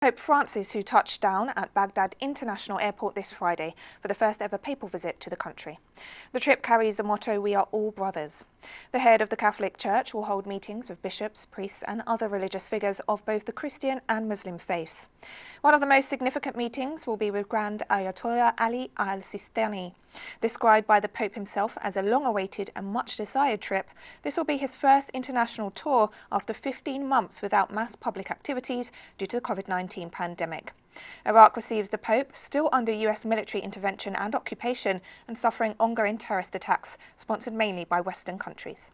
Pope Francis, who touched down at Baghdad International Airport this Friday for the first ever papal visit to the country. The trip carries the motto, "We are all brothers." The head of the Catholic Church will hold meetings with bishops, priests and other religious figures of both the Christian and Muslim faiths. One of the most significant meetings will be with Grand Ayatollah Ali al-Sistani. Described by the Pope himself as a long-awaited and much-desired trip, this will be his first international tour after 15 months without mass public activities due to the COVID-19 pandemic. Iraq receives the Pope, still under US military intervention and occupation and suffering ongoing terrorist attacks, sponsored mainly by Western countries.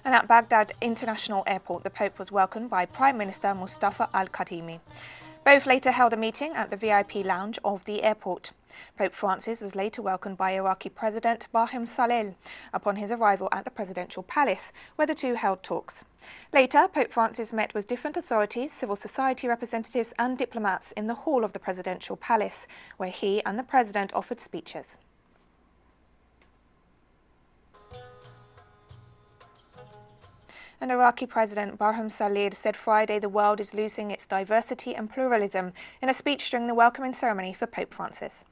And at Baghdad International Airport, the Pope was welcomed by Prime Minister Mustafa al-Kadhimi. Both later held a meeting at the VIP lounge of the airport. Pope Francis was later welcomed by Iraqi President Barham Saleh upon his arrival at the presidential palace, where the two held talks. Later, Pope Francis met with different authorities, civil society representatives and diplomats in the hall of the presidential palace, where he and the president offered speeches. And Iraqi President Barham Saleh said Friday the world is losing its diversity and pluralism in a speech during the welcoming ceremony for Pope Francis.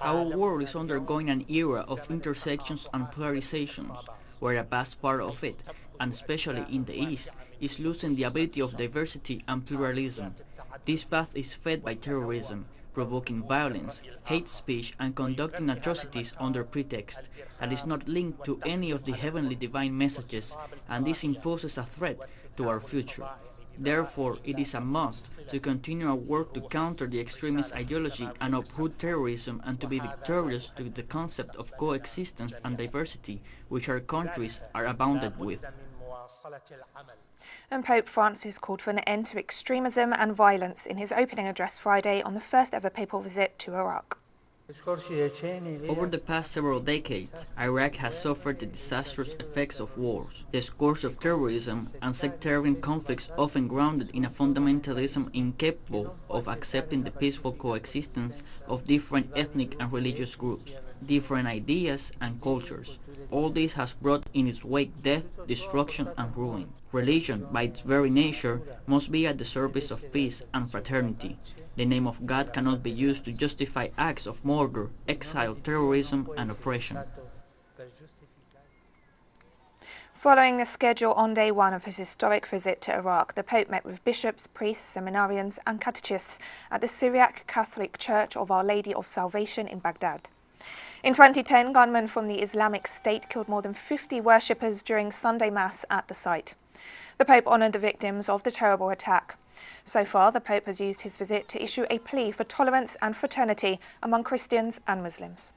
Our world is undergoing an era of intersections and polarizations, where a vast part of it, and especially in the East, is losing the ability of diversity and pluralism. This path is fed by terrorism, provoking violence, hate speech and conducting atrocities under pretext that is not linked to any of the heavenly divine messages, and this imposes a threat to our future. Therefore, it is a must to continue our work to counter the extremist ideology and uproot terrorism, and to be victorious to the concept of coexistence and diversity which our countries are abounded with. And Pope Francis called for an end to extremism and violence in his opening address Friday on the first ever papal visit to Iraq. Over the past several decades, Iraq has suffered the disastrous effects of wars, the scourge of terrorism, and sectarian conflicts often grounded in a fundamentalism incapable of accepting the peaceful coexistence of different ethnic and religious groups, different ideas and cultures. All this has brought in its wake death, destruction and ruin. Religion, by its very nature, must be at the service of peace and fraternity. The name of God cannot be used to justify acts of murder, exile, terrorism and oppression. Following the schedule on day one of his historic visit to Iraq, the Pope met with bishops, priests, seminarians and catechists at the Syriac Catholic Church of Our Lady of Salvation in Baghdad. In 2010, gunmen from the Islamic State killed more than 50 worshippers during Sunday Mass at the site. The Pope honoured the victims of the terrible attack. So far, the Pope has used his visit to issue a plea for tolerance and fraternity among Christians and Muslims.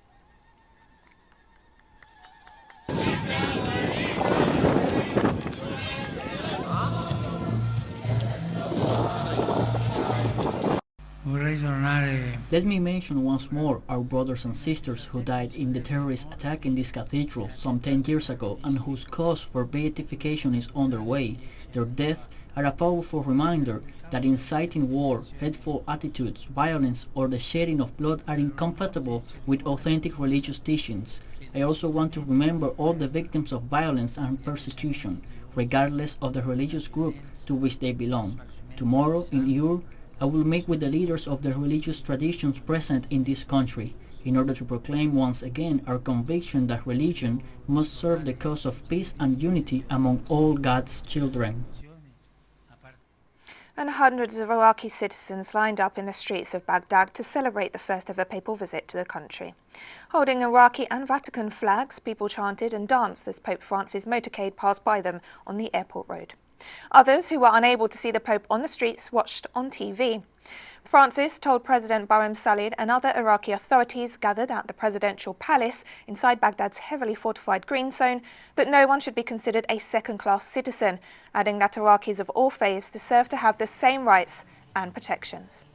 Let me mention once more our brothers and sisters who died in the terrorist attack in this cathedral some 10 years ago and whose cause for beatification is underway. Their deaths are a powerful reminder that inciting war, hateful attitudes, violence or the shedding of blood are incompatible with authentic religious teachings. I also want to remember all the victims of violence and persecution, regardless of the religious group to which they belong. Tomorrow in Ur, I will meet with the leaders of the religious traditions present in this country, in order to proclaim once again our conviction that religion must serve the cause of peace and unity among all God's children. And hundreds of Iraqi citizens lined up in the streets of Baghdad to celebrate the first ever papal visit to the country. Holding Iraqi and Vatican flags, people chanted and danced as Pope Francis' motorcade passed by them on the airport road. Others who were unable to see the Pope on the streets watched on TV. Francis told President Barham Saleh and other Iraqi authorities gathered at the presidential palace inside Baghdad's heavily fortified green zone that no one should be considered a second-class citizen, adding that Iraqis of all faiths deserve to have the same rights and protections.